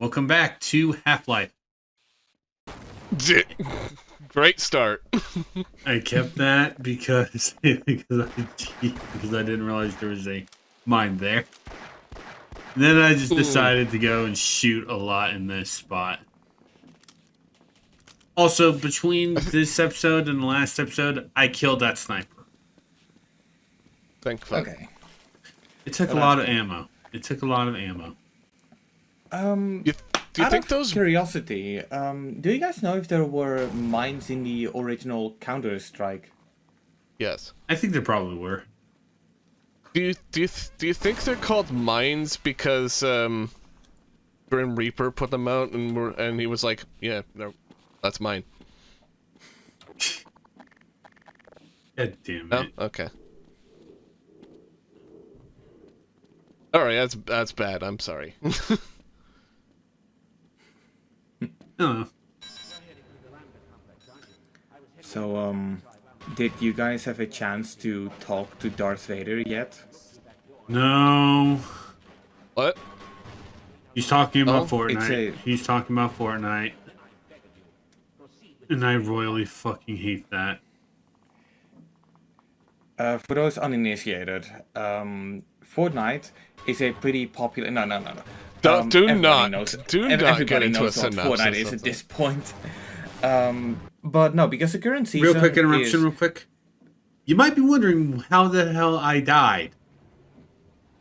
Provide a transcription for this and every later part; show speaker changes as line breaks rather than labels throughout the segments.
Welcome back to Half-Life.
Great start.
I kept that because because I didn't realize there was a mine there. And then I just decided to go and shoot a lot in this spot. Also, between this episode and the last episode, I killed that sniper.
Thank fuck.
Okay.
It took a lot of ammo. It took a lot of ammo.
Do you
Out
think
of
those?
curiosity, do you guys know if there were mines in the original Counter-Strike?
Yes.
I think there probably were.
Do you think they're called mines because Grim Reaper put them out and he was like, yeah, no, that's mine.
God damn
No,
it!
okay. All right, that's bad. I'm sorry.
Oh.
So, did you guys have a chance to talk to Darth Vader yet?
No.
What?
He's talking about
Oh,
Fortnite. He's talking about Fortnite. And I royally fucking hate that.
For those uninitiated, Fortnite is a pretty popular... No.
Do
everybody
not
knows,
get
everybody
into a
knows what
synopsis.
Fortnite is at this point. But no, because the current season
Real quick interruption,
is...
real quick. You might be wondering how the hell I died.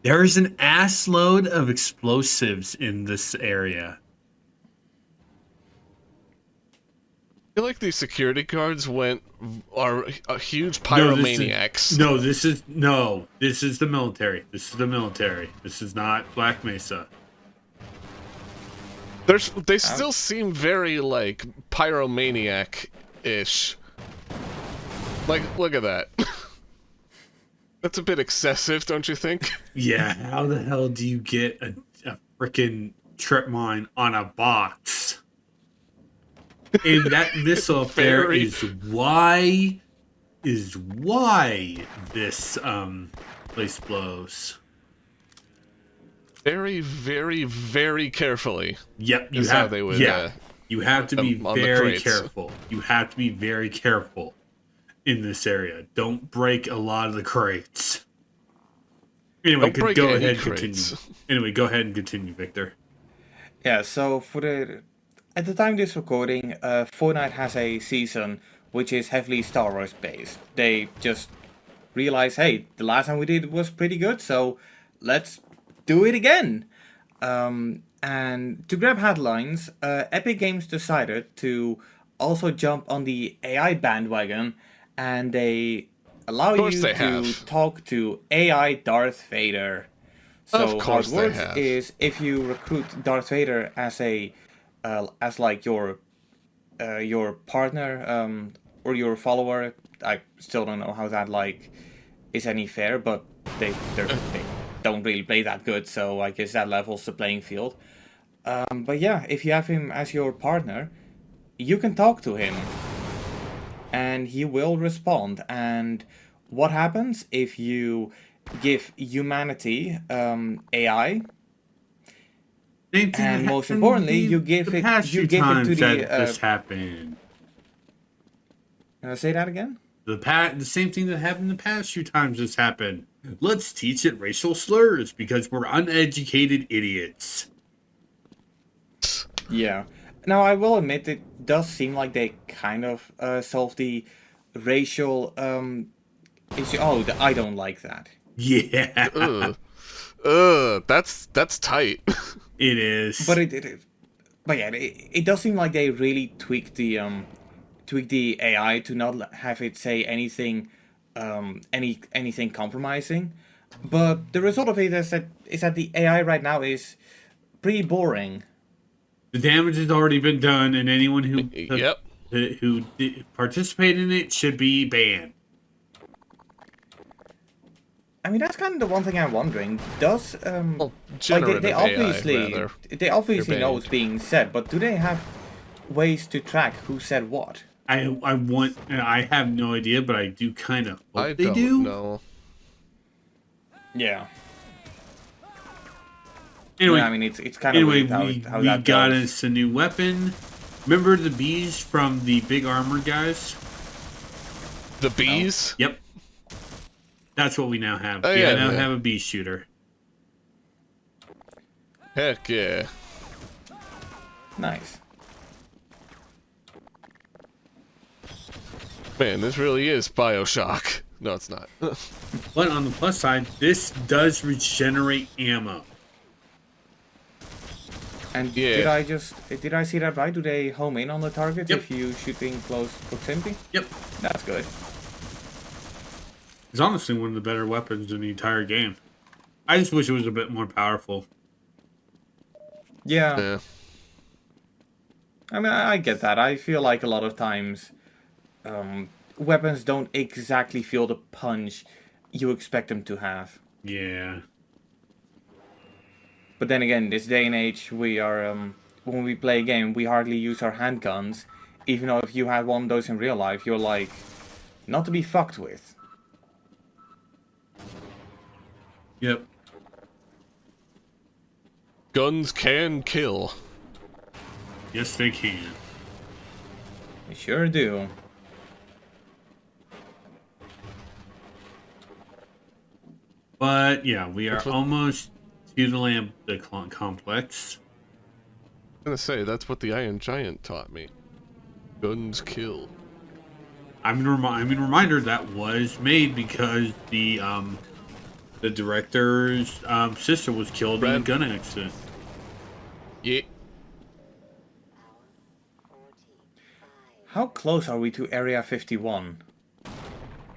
There is an ass load of explosives in this area.
I feel like these security guards are huge pyromaniacs.
No, this is the military. This is the military. This is not Black Mesa.
They still seem very like pyromaniac-ish. Like, look at that. That's a bit excessive, don't you think?
Yeah, how the hell do you get a freaking trip mine on a box? And that missile affair is why this place blows.
Very, very, very carefully.
Yep, you
How they would,
you have to be
on the
very
crates.
careful. You have to be very careful in this area. Don't break a lot of the crates. Anyway,
Don't break
go
any
ahead and
crates.
continue. Anyway, go ahead and continue, Victor.
Yeah, so at the time of this recording, Fortnite has a season which is heavily Star Wars based. They just realized, hey, the last time we did was pretty good, so let's do it again. And to grab headlines, Epic Games decided to also jump on the AI bandwagon, and they allow you to talk to AI Darth Vader. So how it works is if you recruit Darth Vader as like your partner or your follower. I still don't know how that like is any fair, but they don't really play that good, so I guess that levels the playing field. But yeah, if you have him as your partner, you can talk to him, and he will respond. And what happens if you give humanity AI? And most importantly, you give it to the.
This happened.
Say that again.
The same thing that happened the past few times this happened. Let's teach it racial slurs because we're uneducated idiots.
Yeah. Now, I will admit it does seem like they kind of solved the racial issue. Oh, I don't like that.
Yeah.
That's tight.
It is.
But it does seem like they really tweaked the AI to not have it say anything anything compromising. But the result of it is that the AI right now is pretty boring.
The damage has already been done, and anyone who participated in it should be banned.
I mean, that's kind of the one thing I'm wondering. Does
they
obviously know what's being said, but do they have ways to track who said what?
I have no idea, but I do kind of hope they do.
I don't know.
Yeah.
Anyway,
I mean, it's kind of weird how,
we
that
got
goes.
us a new weapon. Remember the bees from the big armor guys?
The bees?
Yep. That's what we now have.
Oh,
we
yeah,
now
yeah.
have a bee shooter.
Heck yeah.
Nice.
Man, this really is Bioshock. No, it's not.
But on the plus side, this does regenerate ammo.
And
Yeah.
did I see that right? Do they home in on the target
Yep.
if you shoot in close proximity?
Yep.
That's good.
It's honestly one of the better weapons in the entire game. I just wish it was a bit more powerful.
Yeah.
Yeah.
I mean, I get that. I feel like a lot of times, weapons don't exactly feel the punch you expect them to have.
Yeah.
But then again, this day and age, we are, when we play a game, we hardly use our handguns. Even though if you had one of those in real life, you're like, not to be fucked with.
Yep.
Guns can kill.
Yes, they can.
They sure do.
But yeah, we are
That's what-
almost to the complex.
I'm gonna say, that's what the Iron Giant taught me. Guns kill.
I mean, reminder that was made because the director's sister was killed in a
Brad-
gun accident.
Yeah.
How close are we to Area 51?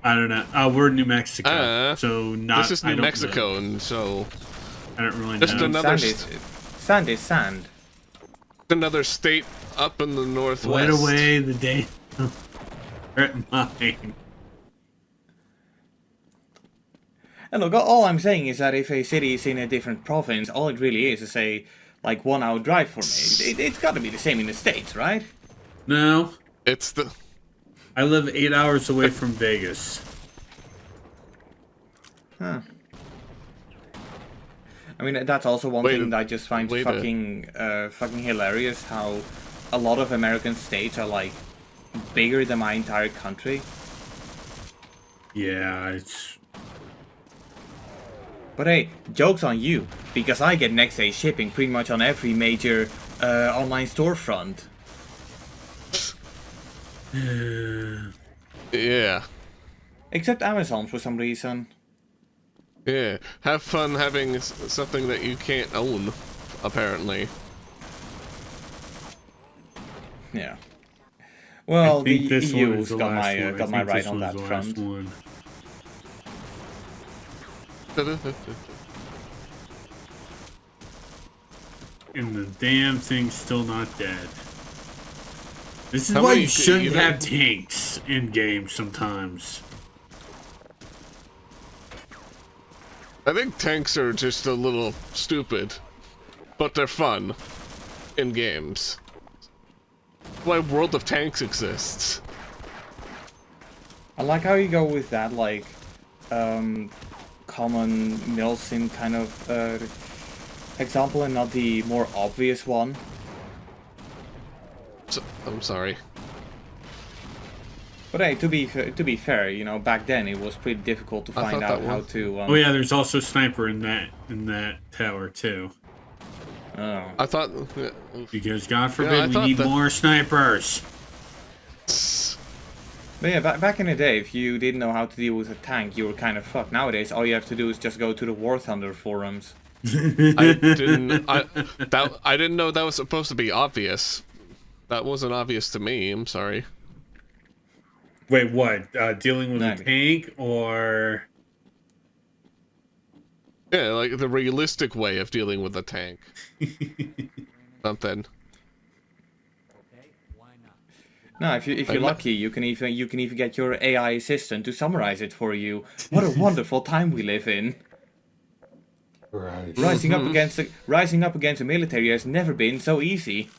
I don't know. We're in New Mexico, so not.
This is
I
New
don't
Mexico,
know.
and so
I don't really
Just
know.
another
Sand is sand.
another state up in the northwest.
Wait away the day. At mine.
And look, all I'm saying is that if a city is in a different province, all it really is a, like, 1 hour drive for me. It's gotta be the same in the States, right?
No,
It's the
I live 8 hours away from Vegas.
Huh. I mean, that's also one
Wait,
thing that I just find
wait a-
fucking hilarious, how a lot of American states are, like, bigger than my entire country.
Yeah, it's.
But hey, joke's on you, because I get next day shipping pretty much on every major online storefront.
yeah.
Except Amazon for some reason.
Yeah. Have fun having something that you can't own, apparently.
Yeah. Well,
I
the
think this one is
EU's
the
got
last
my
one. I
got my
think
right
this
on
one's
that
the last
front.
one. And the damn thing's still not dead. This is
How
why
many-
you shouldn't
you
have
don't-
tanks in games sometimes.
I think tanks are just a little stupid, but they're fun in games. That's why World of Tanks exists.
I like how you go with that, like, common Milsim kind of example and not the more obvious one.
So, I'm sorry.
But hey, to be fair, you know, back then it was pretty difficult to
I
find
thought
out
that
how
was-
to.
Oh yeah, there's also a sniper in that tower too.
Oh.
I thought...
Because God
I
forbid we
thought
need
that-
more snipers.
But yeah, back in the day, if you didn't know how to deal with a tank, you were kind of fucked. Nowadays, all you have to do is just go to the War Thunder forums.
I didn't know that was supposed to be obvious. That wasn't obvious to me, I'm sorry.
Wait, what? Dealing with a
Maybe.
tank or?
Yeah, like the realistic way of dealing with a tank. Something.
No, if you're
I'm not-
lucky, you can even get your AI assistant to summarize it for you. What a wonderful time we live in.
Right.
Rising up against the military has never been so easy.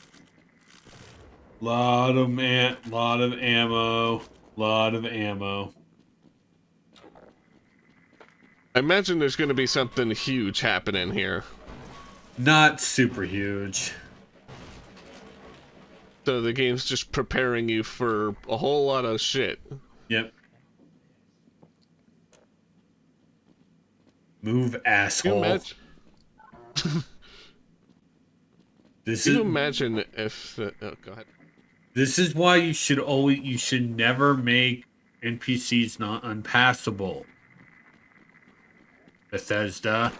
Lot of ammo.
I imagine there's gonna be something huge happening here.
Not super huge.
So the game's just preparing you for a whole lot of shit.
Yep. Move,
Can
asshole.
you imagine?
This
Can
is
you imagine if? Oh, go ahead.
this is why you should never make NPCs not unpassable. Bethesda.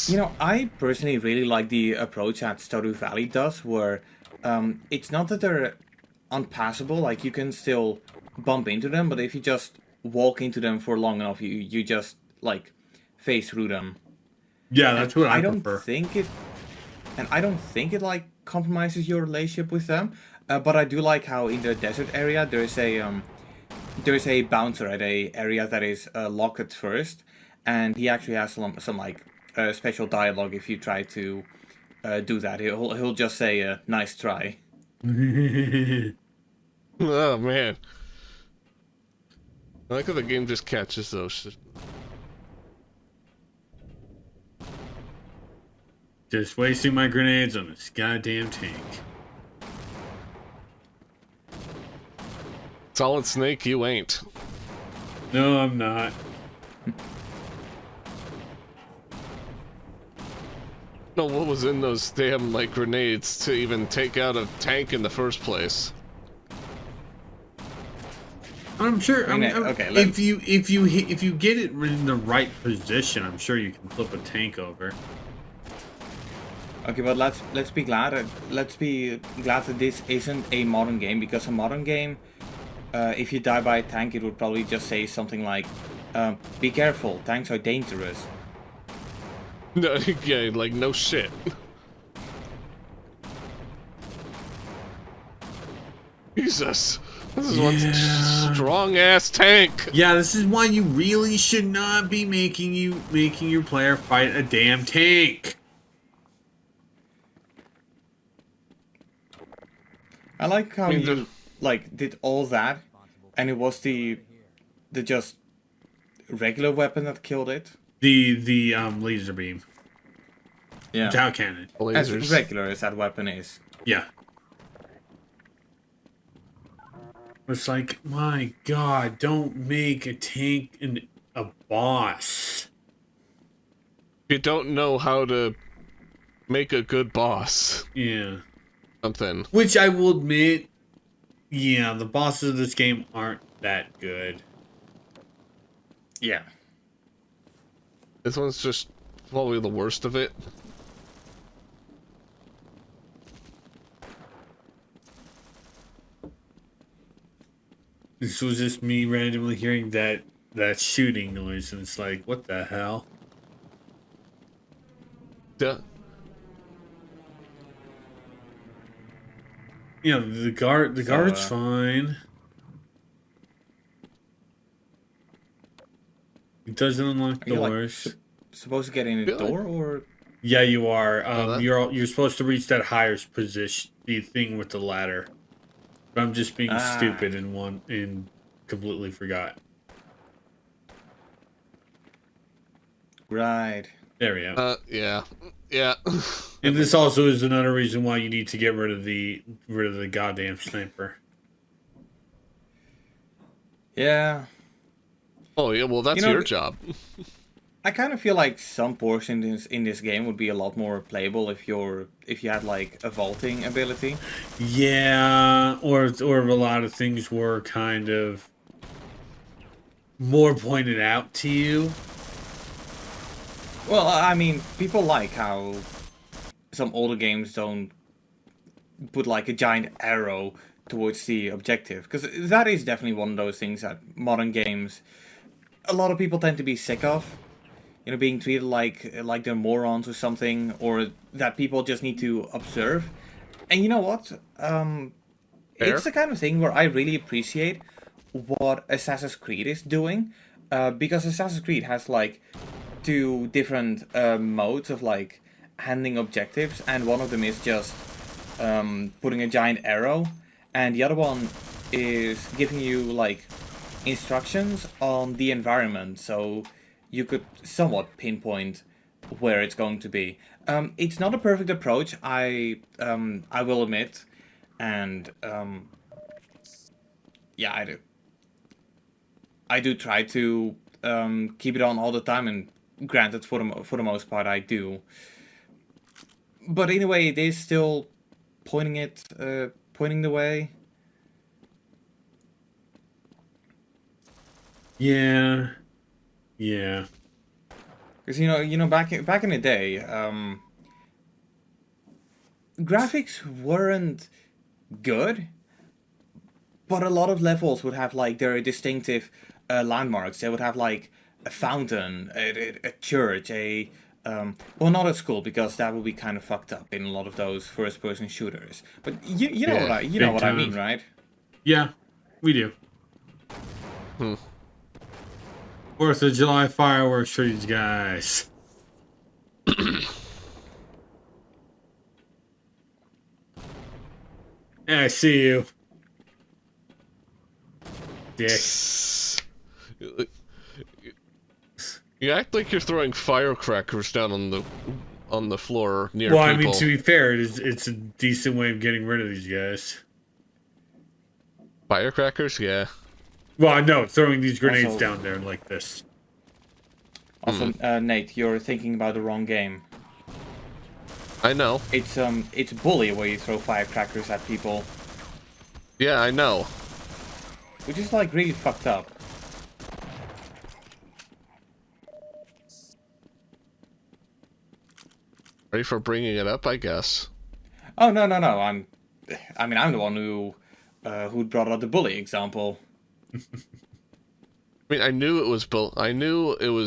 You know, I personally really like the approach that Stardew Valley does, where it's not that they're unpassable, like you can still bump into them, but if you just walk into them for long enough, you just like face through them.
Yeah,
And
that's what I
don't
prefer.
think it, and I don't think it like compromises your relationship with them. But I do like how in the desert area there's a bouncer at a area that is locked at first, and he actually has some like special dialogue if you try to do that. He'll just say nice try.
Oh man, I like how the game just catches those shit.
Just wasting my grenades on this goddamn tank.
Solid Snake, you ain't.
No, I'm not.
No, what was in those damn like grenades to even take out a tank in the first place?
I'm sure.
I mean, okay, let-
if you get it in the right position, I'm sure you can flip a tank over.
Okay, but let's be glad that this isn't a modern game, because a modern game, if you die by a tank, it would probably just say something like, "Be careful, tanks are dangerous."
No, yeah, like no shit. Jesus, this is one strong ass tank.
Yeah, this is why you really should not be making your player fight a damn tank.
I like how
mean,
you like did all that, and it was the just regular weapon that killed it.
The laser beam.
Yeah,
Tau cannon.
as
Lasers.
regular as that weapon is.
Yeah. It's like, my god, don't make a tank a boss.
You don't know how to make a good boss.
Yeah.
Something.
Which I will admit, yeah, the bosses of this game aren't that good.
Yeah.
This one's just probably the worst of it.
This was just me randomly hearing that shooting noise, and it's like, what the hell?
Yeah.
You know, the guard's
uh,
fine. It doesn't unlock
Are you, like,
doors.
Supposed to get in a
Really?
door, or
Yeah, you are.
that-
You're supposed to reach that higher position, the thing with the ladder. But I'm just being stupid and completely forgot.
right?
There we go.
Yeah. Yeah.
And this also is another reason why you need to get rid of the goddamn sniper.
Yeah.
Oh yeah, well that's
You know,
your job.
I kind of feel like some portions in this game would be a lot more playable if you had like a vaulting ability.
Yeah, or a lot of things were kind of more pointed out to you.
Well, I mean, people like how some older games don't put like a giant arrow towards the objective, because that is definitely one of those things that modern games, a lot of people tend to be sick of. You know, being treated like they're morons or something, or that people just need to observe. And you know what? It's the kind of thing where I really appreciate what Assassin's Creed is doing, because Assassin's Creed has like two different modes of like handling objectives, and one of them is just putting a giant arrow, and the other one is giving you like instructions on the environment, so you could somewhat pinpoint where it's going to be. It's not a perfect approach, I will admit, and yeah, I do try to keep it on all the time, and granted, for the most part, I do. But anyway, it is still pointing the way.
Yeah. Yeah.
Because back in the day, graphics weren't good, but a lot of levels would have like their distinctive landmarks. They would have like a fountain, a church, well, not a school, because that would be kind of fucked up in a lot of those first-person shooters. But you know
Yeah,
what you know
big
what I
time.
mean, right?
Yeah, we do.
Hmm.
4th of July fireworks for these guys. Yeah, I see you. Dick.
You act like you're throwing firecrackers down on the floor near
Well,
people.
I mean, to be fair, it's a decent way of getting rid of these guys.
Firecrackers, yeah.
Well, no, throwing these grenades
Also-
down there like this.
Also, Nate, you're thinking about the wrong game.
I know.
It's Bully where you throw firecrackers at people,
Yeah, I know.
which is like really fucked up.
Ready for bringing it up, I guess.
Oh no. I'm the one who brought up the Bully example.
I mean, I knew it was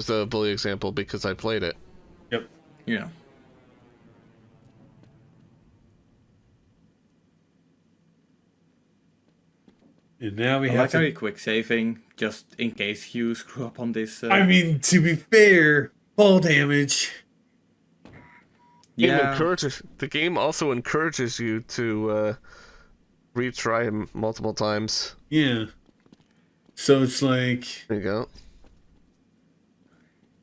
the bully example because I played it.
Yep.
Yeah.
And now we
I
have
like how
to...
you're quick saving, just in case you screw up on this.
I mean, to be fair, fall damage.
yeah.
The game also encourages you to retry him multiple times.
Yeah. So it's like...
There you go.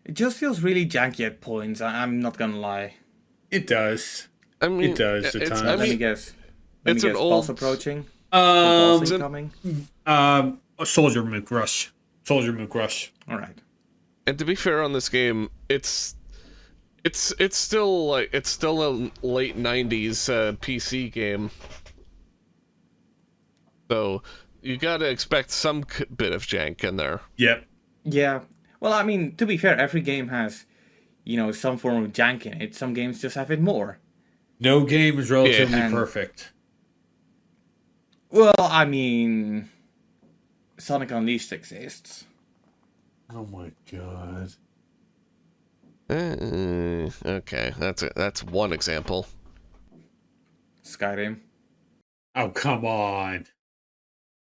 It just feels really janky at points. I'm not gonna lie.
It does.
I mean,
It does at times.
Let me guess. Let me
it's an
guess.
old-
Pulse approaching. Pulse
it's an-
incoming.
A soldier mook rush. Soldier mook rush.
All right.
And to be fair on this game, it's still a late '90s PC game. So you gotta expect some bit of jank in there.
Yep.
Yeah. Well, I mean, to be fair, every game has, some form of jank in it. Some games just have it more.
No game is relatively
Yeah.
perfect.
Well, I mean, Sonic Unleashed exists.
Oh my god.
Okay, that's one example.
Skyrim.
Oh, come on.